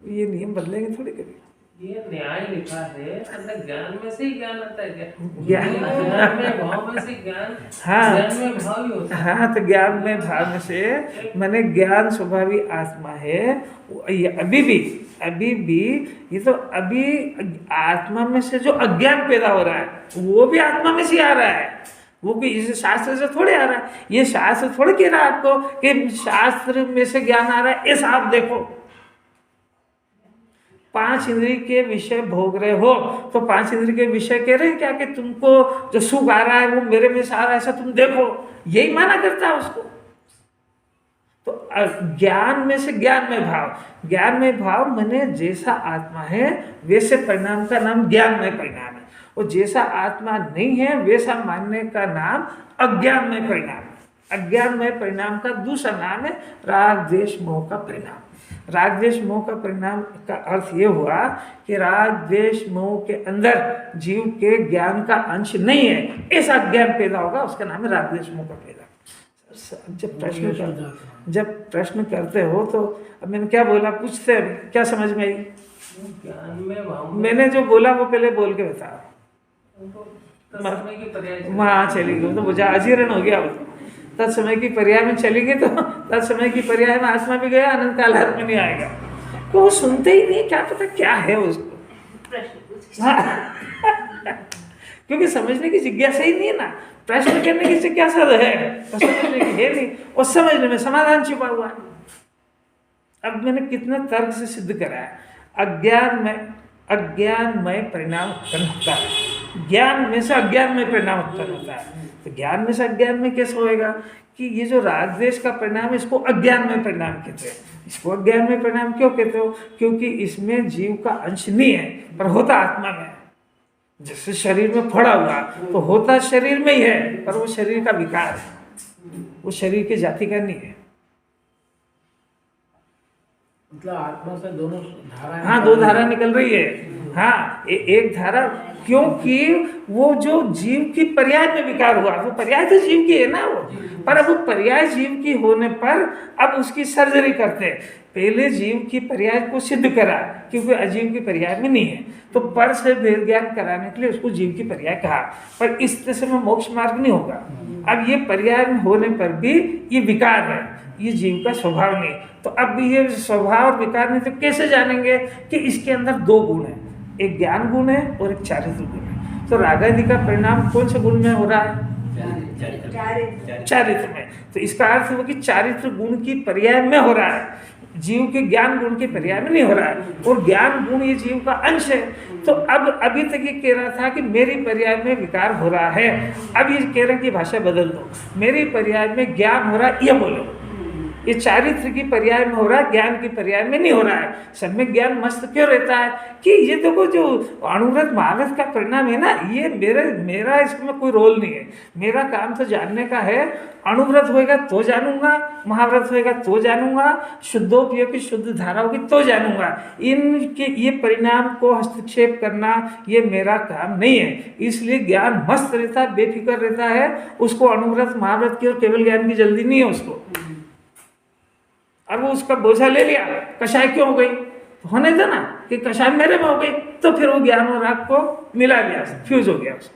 ये नियम बदलेंगे थोड़ी कभी। ये न्याय लिखा है, मतलब ज्ञान में से ही ज्ञान आता है क्या? ज्ञान में भाव में से ज्ञान, हाँ, ज्ञान में भाव ही होता है। हाँ, तो ज्ञान में भाव में से मैंने ज्ञान स्वभावी आत्मा है। ये अभी भी ये तो अभी आत्मा में से जो अज्ञान पैदा हो रहा है वो भी आत्मा में से आ रहा है। वो भी इस शास्त्र से थोड़े आ रहा है। ये शास्त्र थोड़े कह रहा है आपको कि शास्त्र में से ज्ञान आ रहा है। ऐसा आप देखो, 5 इंद्रिय के विषय भोग रहे हो तो 5 इंद्रिय के विषय कह रहे हैं क्या कि तुमको जो सुख आ रहा है वो मेरे में से आ रहा है, ऐसा तुम देखो, यही माना करता है उसको। तो ज्ञान में से ज्ञान में भाव, ज्ञान में भाव माने जैसा आत्मा है वैसे परिणाम का नाम ज्ञान में परिणाम है, और जैसा आत्मा नहीं है वैसा मानने का नाम अज्ञान में परिणाम है। अज्ञान में परिणाम का दूसरा नाम है राग द्वेष मोह का परिणाम। राग द्वेष मोह का परिणाम का अर्थ ये हुआ कि राग द्वेष मोह के अंदर जीव के ज्ञान का अंश नहीं है, ऐसा ज्ञान पैदा होगा, उसका नाम है राग द्वेष मोह का पैदा। जब प्रश्न करते हो तो अब मैंने क्या बोला, पूछते हैं क्या समझ में आई? ज्ञान में भाव, मैंने जो बोला वो पहले बोल के बता। वहाँ चली गई तो मुझे अजीर्ण हो गया। तत्समय की पर्याय में चलेंगे तो तत्समय की पर्याय में आत्मा भी गया, अनंत काल हाथ में नहीं आएगा। तो वो सुनते ही नहीं, क्या पता क्या है उसको। हाँ। क्योंकि समझने की जिज्ञासा ही नहीं है ना, प्रश्न करने की जिज्ञासा है, तो समझने की है नहीं, और समझने में समाधान छिपा हुआ है। अब मैंने कितना तर्क से सिद्ध करा है, अज्ञानमय परिणाम उत्पन्न होता है, ज्ञान में से अज्ञान में परिणाम उत्पन्न होता है। तो ज्ञान में से अज्ञान में कैसे होएगा कि ये जो राग द्वेष का परिणाम है, इसको अज्ञान में परिणाम कहते हैं। इसको अज्ञान में परिणाम क्यों कहते हो? क्योंकि इसमें जीव का अंश नहीं है, पर होता आत्मा में। जैसे शरीर में फड़ा हुआ तो होता शरीर में ही है, पर वो शरीर का विकार है, वो शरीर की जाति का नहीं है। मतलब आत्मा से दोनों धारा, हाँ, दो धारा निकल रही है। हाँ, एक धारा, क्योंकि वो जो जीव की पर्याय में विकार हुआ, वो पर्याय तो जीव की है ना वो, पर अब वो पर्याय जीव की होने पर अब उसकी सर्जरी करते हैं। पहले जीव की पर्याय को सिद्ध करा, क्योंकि अजीव की पर्याय में नहीं है, तो पर से भेद ज्ञान कराने के लिए उसको जीव की पर्याय कहा। पर इस तरह से में मोक्ष मार्ग नहीं होगा। अब ये पर्याय में होने पर भी ये विकार है, ये जीव का स्वभाव नहीं। तो अब ये स्वभाव और विकार नहीं, तो कैसे जानेंगे कि इसके अंदर दो गुण है, एक ज्ञान गुण है और एक चारित्र गुण है। तो रागादि का परिणाम कौन से गुण में हो रहा है? चारित्र में। तो इसका अर्थ हुआ कि चारित्र गुण की पर्याय में हो रहा है, जीव के ज्ञान गुण के पर्याय में नहीं हो रहा है। और ज्ञान गुण ये जीव का अंश है। तो अब अभी तक ये कह रहा था कि मेरी पर्याय में विकार हो रहा है, अब ये कह रहे हैं कि भाषा बदल दो, मेरी पर्याय में ज्ञान हो रहा है, ये बोलो। ये चारित्र की पर्याय में हो रहा है, ज्ञान की पर्याय में नहीं हो रहा है। सम्यक ज्ञान मस्त क्यों रहता है कि ये देखो जो अनुव्रत महाव्रत का परिणाम है ना, ये मेरा इसमें कोई रोल नहीं है। मेरा काम तो जानने का है, अनुव्रत होएगा तो जानूंगा, महाव्रत होएगा तो जानूंगा, शुद्धोपयोग की शुद्ध धारा होगी तो जानूंगा। इनके ये परिणाम को हस्तक्षेप करना ये मेरा काम नहीं है। इसलिए ज्ञान मस्त रहता है, बेफिक्र रहता है, उसको अनुव्रत महाव्रत की और केवल ज्ञान की जल्दी नहीं है उसको। और वो उसका बोझा ले लिया, कषाय क्यों हो गई, होने दो ना कि कषाय मेरे में हो गई, तो फिर वो ज्ञान और राग को मिला लिया, फ्यूज हो गया उसको।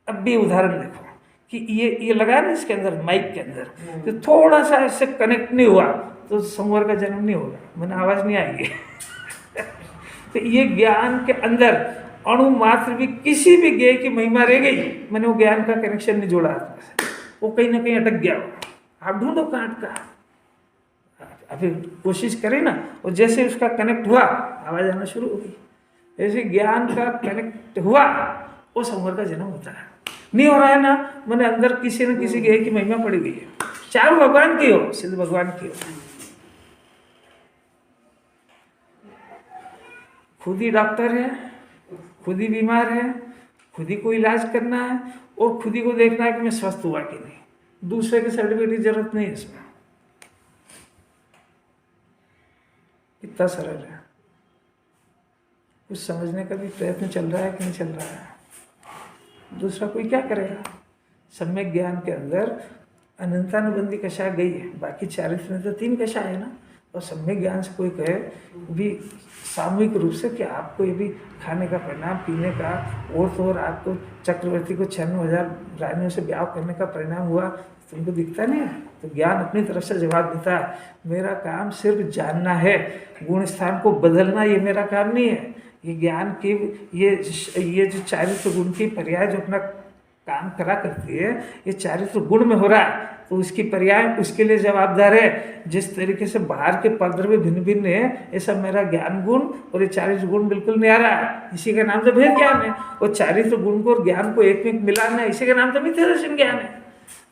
अब भी उदाहरण देखो कि ये लगा ना इसके अंदर, माइक के अंदर, तो थोड़ा सा इससे कनेक्ट नहीं हुआ तो संवर का जन्म नहीं होगा, मैंने आवाज नहीं आएगी। तो ये ज्ञान के अंदर अणु मात्र भी किसी भी ज्ञेय की महिमा रह गई, मैंने वो ज्ञान का कनेक्शन नहीं जोड़ा, वो कहीं ना कहीं अटक गया। आप ढूंढो कहाँ अटका, अभी कोशिश करें ना, और जैसे उसका कनेक्ट हुआ आवाज आना शुरू हो गई। ऐसे ज्ञान का कनेक्ट हुआ वो संवर का जन्म होता है। नहीं हो रहा है ना, मैंने अंदर किसी न किसी ज्ञेय की महिमा पड़ी हुई है, चाहे वो भगवान की हो, सिद्ध भगवान की हो। खुद ही डॉक्टर है, खुद ही बीमार है, खुद ही को इलाज करना है, और खुद ही को देखना है कि मैं स्वस्थ हुआ कि नहीं। दूसरे के सर्टिफिकेट की जरूरत नहीं है इसमें। कितना सरल है। कुछ समझने का भी प्रयत्न चल रहा है कि नहीं चल रहा है। दूसरा कोई क्या करेगा। सम्यक ज्ञान के अंदर अनंतानुबंधी कषाय गई है, बाकी चारित्र में तो 3 कषाय है ना। और सम्यक ज्ञान से कोई कहे भी सामूहिक रूप से कि आपको ये भी खाने का परिणाम, पीने का, और तो और आपको चक्रवर्ती को 96,000 रानियों से ब्याह करने का परिणाम हुआ, तुमको दिखता नहीं है। तो ज्ञान अपनी तरफ से जवाब देता है, मेरा काम सिर्फ जानना है, गुण स्थान को बदलना ये मेरा काम नहीं है। ये ज्ञान की ये जो चारित्र गुण की पर्याय जो अपना काम करा करती है, ये चारित्र गुण में हो रहा है, तो उसकी पर्याय उसके लिए जवाबदार है। जिस तरीके से बाहर के पद्रव्य भिन्न भिन्न है, ये सब मेरा ज्ञान गुण और ये चारित्र गुण बिल्कुल नहीं आ रहा है, इसी का नाम तो भेद ज्ञान है। और चारित्र गुण को और ज्ञान को एक में मिलाना है, इसी का नाम तो मिथ्या दर्शन ज्ञान है।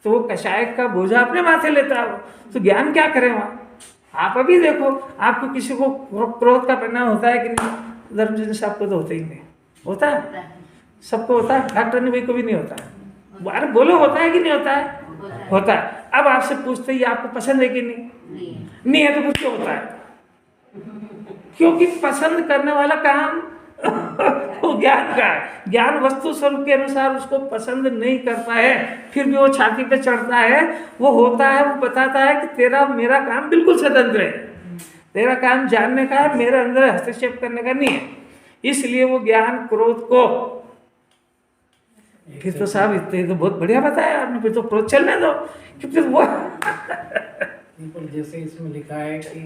तो वो कषाय का बोझा अपने माथे लेता है, तो ज्ञान क्या करे वहाँ। आप अभी देखो, आपको किसी को क्रोध का परिणाम होता है कि नहीं? धर्मजन साहब को तो होता ही नहीं। होता है? सबको होता है, डॉक्टर ने भाई को भी नहीं होता है। अरे बोलो, होता है कि नहीं होता है? होता है। अब आपसे पूछते ही आपको पसंद है कि नहीं? नहीं है तो कुछ क्यों होता है? क्योंकि पसंद करने वाला काम वो ज्ञान का है। ज्ञान वस्तु स्वरूप के अनुसार उसको पसंद नहीं करता है, फिर भी वो छाती पे चढ़ता है, वो होता है, वो बताता है कि तेरा मेरा काम बिल्कुल स्वतंत्र है, तेरा काम जानने का है, मेरे अंदर हस्तक्षेप करने का नहीं है। इसलिए वो ज्ञान क्रोध को फिर तो साहब इतने तो बहुत बढ़िया बताया आपने, फिर तो क्रोध चलने दो कि फिर वो पर जैसे इसमें लिखा है कि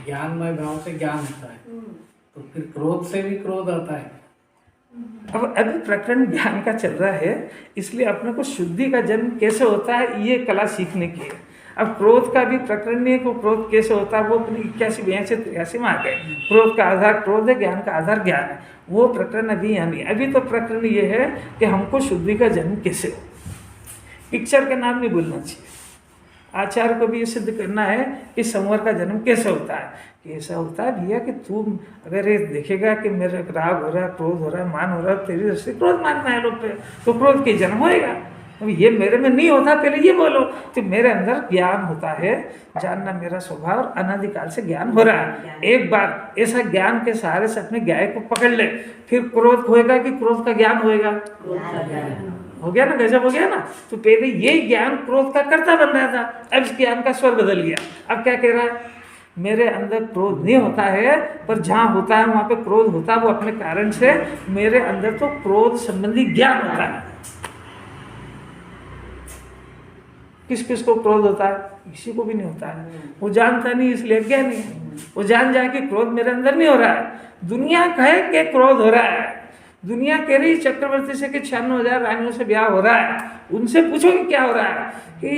ज्ञानमय भाव से ज्ञान होता है, तो फिर क्रोध से भी क्रोध आता है। अब अभी प्रकरण ज्ञान का चल रहा है, इसलिए अपने को शुद्धि का जन्म कैसे होता है ये कला सीखने की है। अब क्रोध का भी प्रकरण नहीं है कि क्रोध कैसे होता है, वो अपनी 81-82 में आ गए। क्रोध का आधार क्रोध है, ज्ञान का आधार ज्ञान है, वो प्रकरण अभी यहाँ नहीं। अभी तो प्रकरण ये है कि हमको शुद्धि का जन्म कैसे हो। पिक्चर का नाम नहीं भूलना चाहिए। आचार्य को भी ये सिद्ध करना है कि संवर का जन्म कैसे होता है। कि ऐसा होता है भैया कि तू अगर ये देखेगा कि मेरे राग हो रहा है, क्रोध हो रहा है, मान हो रहा है, तेरी दृष्टि क्रोध मानना है लोग पे, तो क्रोध के जन्म होएगा। अब ये मेरे में नहीं होता, पहले ये बोलो कि मेरे अंदर ज्ञान होता है, जानना मेरा स्वभाव, और अनादिकाल से ज्ञान हो रहा है। एक बार ऐसा ज्ञान के सहारे से अपने गाय को पकड़ ले, फिर क्रोध होएगा कि क्रोध का ज्ञान होएगा। हो गया ना, गजब हो गया ना। तो पहले ये ज्ञान क्रोध का कर्ता बन रहा था, अब इस ज्ञान का स्वर बदल गया। अब क्या कह रहा है, मेरे अंदर क्रोध नहीं होता है, पर जहाँ होता है वहाँ पे क्रोध होता है, वो अपने कारण से। मेरे अंदर तो क्रोध संबंधी ज्ञान होता है। किस किस को क्रोध होता है? किसी को भी नहीं होता है, वो जानता नहीं, इसलिए अज्ञानी है। वो जान जाए कि क्रोध मेरे अंदर नहीं हो रहा है। दुनिया कहे कि क्रोध हो रहा है, दुनिया कह रही चक्रवर्ती से कि 96,000 रानियों से ब्याह हो रहा है, उनसे पूछो कि क्या हो रहा है, कि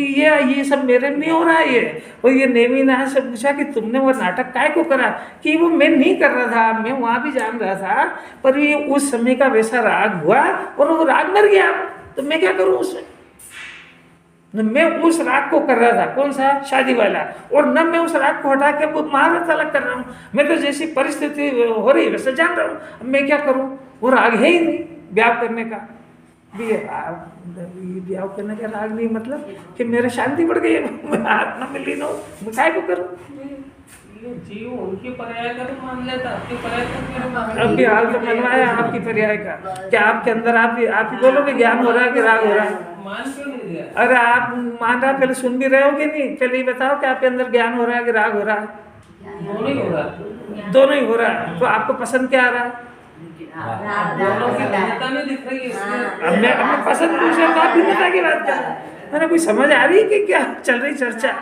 ये सब मेरे में नहीं हो रहा है ये। और ये नेमी नाथ से पूछा कि तुमने वो नाटक काय को करा, कि वो मैं नहीं कर रहा था, मैं वहाँ भी जान रहा था, पर ये उस समय का वैसा राग हुआ और वो राग मर गया, तो मैं क्या करूँ उसमें। न मैं उस राग को कर रहा था, कौन सा, शादी वाला, और न मैं उस राग को हटा के वो महारत अलग कर रहा हूँ। मैं तो जैसी परिस्थिति हो रही वैसे जान रहा हूँ, अब मैं क्या करूँ, वो राग है ही नहीं ब्याह करने का। ब्याह करने का राग नहीं, मतलब कि मेरे शांति बढ़ गई, मैं आत्मा में लीन हूँ, मैं काय को करूँ। जीव उनकी पर्याय का तो मान लेता, आपकी पर्याय का क्यों नहीं मान लेता? अभी हाल तो मनवाया आपकी पर्याय का, क्या आपके अंदर आप ही बोलोगे ज्ञान हो रहा है कि राग हो रहा है? मान क्यों नहीं दिया? अरे आप मान रहा, पहले सुन भी रहे हो कि नहीं? पहले ये बताओ कि आपके अंदर ज्ञान हो रहा है कि राग हो रहा है? दोनों ही हो रहा, दोनों ही हो रहा है। तो आपको पसंद क्या आ रहा है? दोनों की भिन्नता नहीं दिख रही है इसलिए। अब मैं पसंद पूछ रहा हूँ, आप भिन्नता की बात कर रहे हैं। मैंने कोई समझ आ रही है कि क्या चल रही चर्चा?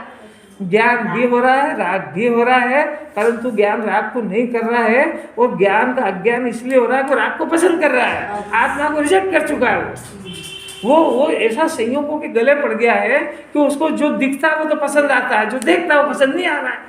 ज्ञान भी हो रहा है, राग भी हो रहा है, परंतु ज्ञान राग को नहीं कर रहा है, और ज्ञान का अज्ञान इसलिए हो रहा है कि राग को पसंद कर रहा है, आत्मा को रिजेक्ट कर चुका है। वो ऐसा संयोगों के गले पड़ गया है कि उसको जो दिखता है वो तो पसंद आता है, जो देखता है वो पसंद नहीं आ रहा है,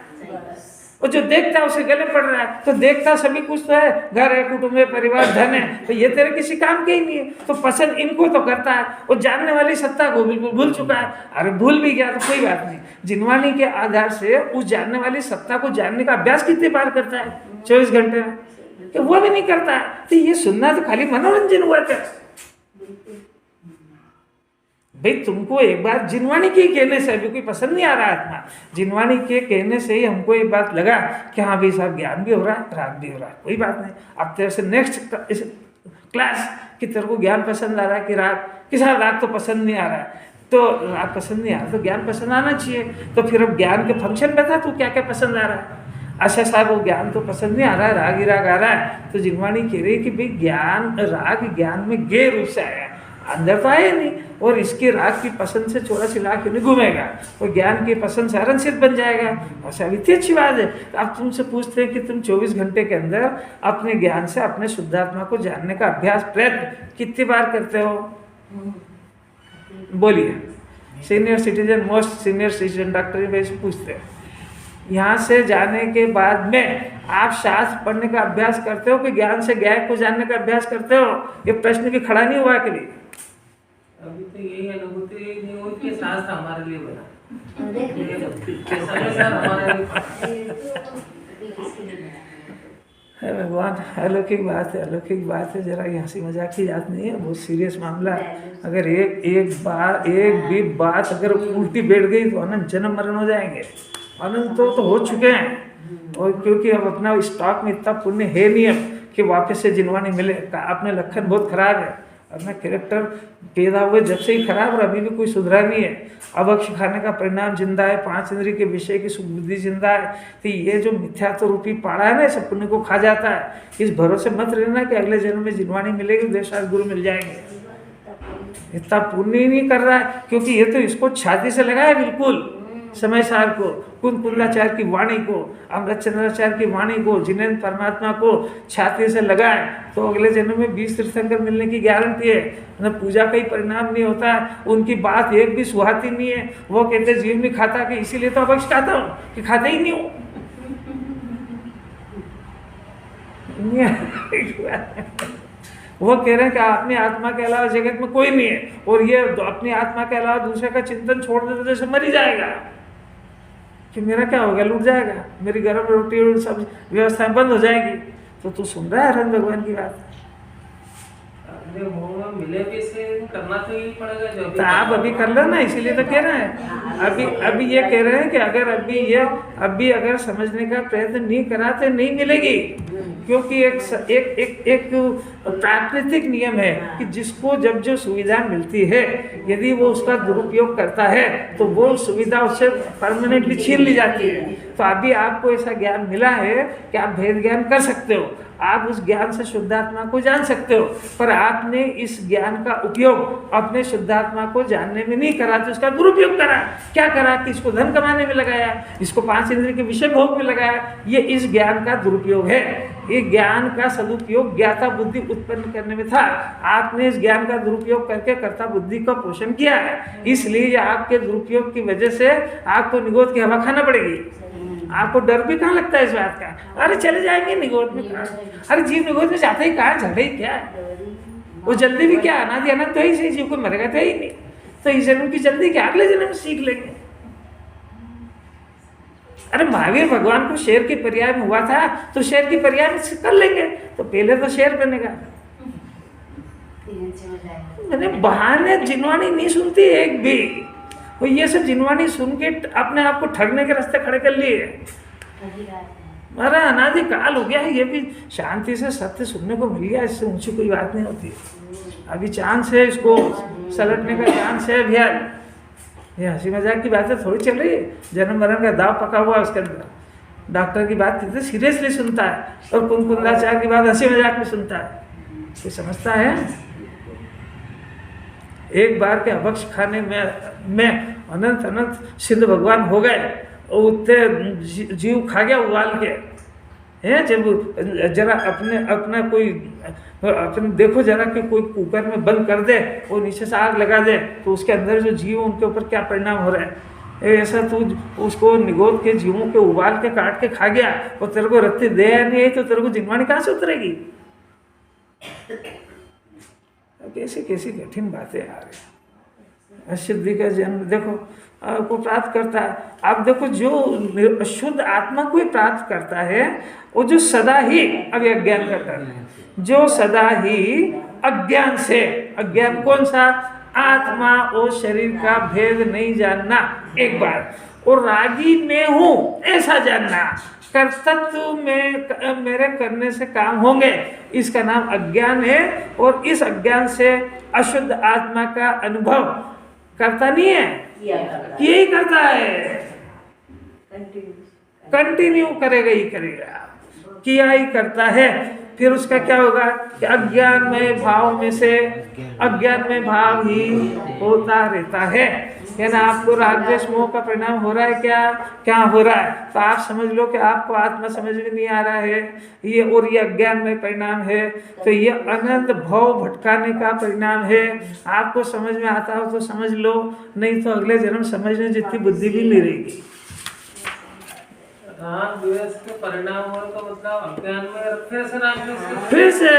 और जो देखता है उसे गले पड़ रहा है। तो देखता सभी कुछ तो है, घर है, कुटुंब है, परिवार, धन है, तो ये तेरे किसी काम के ही नहीं है, तो पसंद इनको तो करता है, और जानने वाली सत्ता को बिल्कुल भूल चुका है। अरे भूल भी गया तो कोई बात नहीं, जिनवाणी के आधार से उस जानने वाली सत्ता को जानने का अभ्यास कितनी बार करता है 24 घंटे में, तो वो भी नहीं करता है। तो ये सुनना तो खाली मनोरंजन हुआ था भाई। तुमको एक बार जिनवाणी के कहने से अभी कोई पसंद नहीं आ रहा आत्मा, जिनवाणी के कहने से ही हमको एक बात लगा कि हाँ भाई साहब ज्ञान भी हो रहा है, राग भी हो रहा है, कोई बात नहीं। अब तेरे से नेक्स्ट क्लास कि तेरे को ज्ञान पसंद आ रहा है कि राग, कि साहब राग तो पसंद नहीं आ रहा है, तो राग पसंद नहीं आ रहा तो ज्ञान पसंद आना चाहिए। तो फिर अब ज्ञान के फंक्शन बता तू क्या क्या पसंद आ रहा है। अच्छा साहब वो ज्ञान तो पसंद नहीं आ रहा है, राग ही राग आ रहा है, तो जिनवाणी कह रही है कि भाई ज्ञान राग ज्ञान में गे रूप से आया, अंदर तो आया नहीं, और इसकी राग की पसंद से 84 लाख नहीं घूमेगा, और ज्ञान की पसंद से हरणसिद्ध बन जाएगा। अच्छा इतनी अच्छी बात है। तो अब तुमसे पूछते हैं कि तुम 24 घंटे के अंदर अपने ज्ञान से अपने शुद्धात्मा को जानने का अभ्यास प्रयत्न कितनी बार करते हो? बोलिए। Senior citizen, most senior citizen doctor वैसे पूछते हैं, यहाँ से जाने के बाद में आप शास्त्र पढ़ने का अभ्यास करते हो कि ज्ञान से ज्ञान को जानने का अभ्यास करते हो? ये प्रश्न भी खड़ा नहीं हुआ कभी। अभी तो यही अनुभूति नहीं हुई कि शास्त्र हमारे लिए बना, है भगवान, अलौकिक बात है, अलौकिक बात है। जरा हंसी मजाक की बात नहीं है, बहुत सीरियस मामला है। अगर एक भी बात अगर उल्टी बैठ गई तो अनंत जन्म मरण हो जाएंगे। अनंत तो हो चुके हैं, और क्योंकि अब अपना स्टॉक में इतना पुण्य है नहीं अब कि वापस से जिनवानी मिले। अपने लक्षण बहुत खराब है, अपना कैरेक्टर पैदा हुए जब से ही खराब, और अभी भी कोई सुधरा नहीं है। अवक्ष खाने का परिणाम जिंदा है, 5 इंद्रिय के विषय की सुबुद्धि जिंदा है। तो ये जो मिथ्यात्व रूपी पाड़ा है ना, सब पुण्य को खा जाता है। इस भरोसे मत रहना कि अगले जन्म में जिनवानी मिलेगी, देशास गुरु मिल जाएंगे। इतना पुण्य ही नहीं कर रहा है, क्योंकि ये तो इसको छाती से लगाया बिल्कुल समय सार को, कुंद कुंदाचार्य की वाणी को, अमृत चंद्राचार्य की वाणी को, जिन्हें परमात्मा को छाती से लगाए तो अगले जन्म में 20 तीर्थंकर मिलने की गारंटी है। न पूजा का ही परिणाम नहीं होता, उनकी बात एक भी सुहाती नहीं है। वो कहते जीव नहीं खाता कि इसीलिए तो अवश्य खाता हूँ कि खाता ही नहीं हूँ। वो कह रहे हैं कि अपनी आत्मा के अलावा जगत में कोई नहीं है, और ये अपनी आत्मा के अलावा दूसरे का चिंतन छोड़ देते जैसे मर ही जाएगा कि मेरा क्या होगा, लूट जाएगा, मेरी गर्म रोटी और सब व्यवस्थाएं बंद हो जाएगी। तो तू सुन रहा है हरण भगवान की बात? अपने मुंह में मिले भी से करना तो ही पड़ेगा जो तो आप अभी कर लो ना, इसीलिए तो कह रहे हैं। अभी ये कह रहे हैं कि अगर अभी अगर समझने का प्रयत्न नहीं करा तो नहीं मिलेगी, क्योंकि एक प्राकृतिक नियम है कि जिसको जब जो सुविधा मिलती है यदि वो उसका दुरुपयोग करता है तो वो सुविधा उससे परमानेंटली छीन ली जाती है। तो अभी आपको ऐसा ज्ञान मिला है कि आप भेद ज्ञान कर सकते हो, आप उस ज्ञान से शुद्धात्मा को जान सकते हो, पर आपने इस ज्ञान का उपयोग अपने शुद्धात्मा को जानने में नहीं करा, तो उसका दुरुपयोग करा। क्या करा कि इसको धन कमाने में लगाया, इसको 5 इंद्रिय के विषय भोग में लगाया। ये इस ज्ञान का दुरुपयोग है। ये ज्ञान का सदुपयोग ज्ञाता बुद्धि उत्पन्न करने में था, आपने इस ज्ञान का दुरुपयोग करके कर्ता बुद्धि का पोषण किया है। इसलिए आपके दुरुपयोग की वजह से आपको निगोद की हवा खाना पड़ेगी। आपको डर भी कहाँ लगता है इस बात का? अरे चले जाएंगे निगोद में, कहाँ? अरे जीव निगोद में जाते ही कहाँ, झगड़े ही क्या है? वो जल्दी भी क्या, अनादि अनंत तो ही सही, जीव को मरेगा तो ही नहीं, तो इस जन्म की जल्दी क्या, अगले जन्म में सीख लेंगे। अरे महावीर भगवान को शेर के पर्याय में हुआ था तो शेर की पर्याय में कर लेंगे, तो पहले तो शेर बनेगा। मैंने बहाने जिनवानी नहीं सुनती एक भी, वो ये सब जिनवानी सुन के अपने आप को ठगने के रास्ते खड़े कर लिए। अरे अनादि काल हो गया है, ये भी शांति से सत्य सुनने को मिल गया, इससे ऊंची कोई बात नहीं होती। अभी चांस है, इसको सलटने का चांस है अभियान। ये हंसी मजाक की बातें थोड़ी चल रही है, जन्म मरण का दाव पका हुआ है उसके अंदर। डॉक्टर की बात कितने सीरियसली सुनता है और कुंद कुंदाचार्य की बात हंसी मजाक में सुनता है, ये समझता है। एक बार के अभक्ष खाने में अनंत अनंत सिद्ध भगवान हो गए और उतने जीव खा गया उबाल के है। जब जरा अपना कोई अपने देखो जरा कि कोई कुकर में बंद कर दे और नीचे से आग लगा दे तो उसके अंदर जो जीव उनके ऊपर क्या परिणाम हो रहा है। ऐसा तू उसको निगोद के जीवों के उबाल के काट के खा गया और तेरे को रत्ती दे या नहीं तो तेरे को जिनवानी कहाँ से उतरेगी? कैसी कैसी कठिन बातें आ रही। अशुद्धि का जन्म देखो को प्राप्त करता है। आप देखो जो शुद्ध आत्मा को ही प्राप्त करता है वो जो सदा ही, अभी अज्ञान का कारण, जो सदा ही अज्ञान से, अज्ञान कौन सा? आत्मा और शरीर का भेद नहीं जानना एक बार, और रागी में हूँ ऐसा जानना, कर्तव्य में मेरे करने से काम होंगे, इसका नाम अज्ञान है। और इस अज्ञान से अशुद्ध आत्मा का अनुभव करता नहीं है, यही करता है, कंटिन्यू करेगा ही करेगा, किया ही करता है। फिर उसका क्या होगा कि अज्ञान में भाव में से अज्ञान में भाव ही होता रहता है। ना आपको राग द्वेष मोह का परिणाम हो रहा है, क्या हो रहा है? तो आप समझ लो कि आपको आत्मा समझ में नहीं आ रहा है ये, और ये अज्ञान में परिणाम है। तो ये अनंत भाव भटकाने का परिणाम है। आपको समझ में आता हो तो समझ लो, नहीं तो अगले जन्म समझने जितनी बुद्धि भी नहीं रहेगी। राग द्वेष के परिणाम हो तो मतलब अज्ञान में फिर से फिर से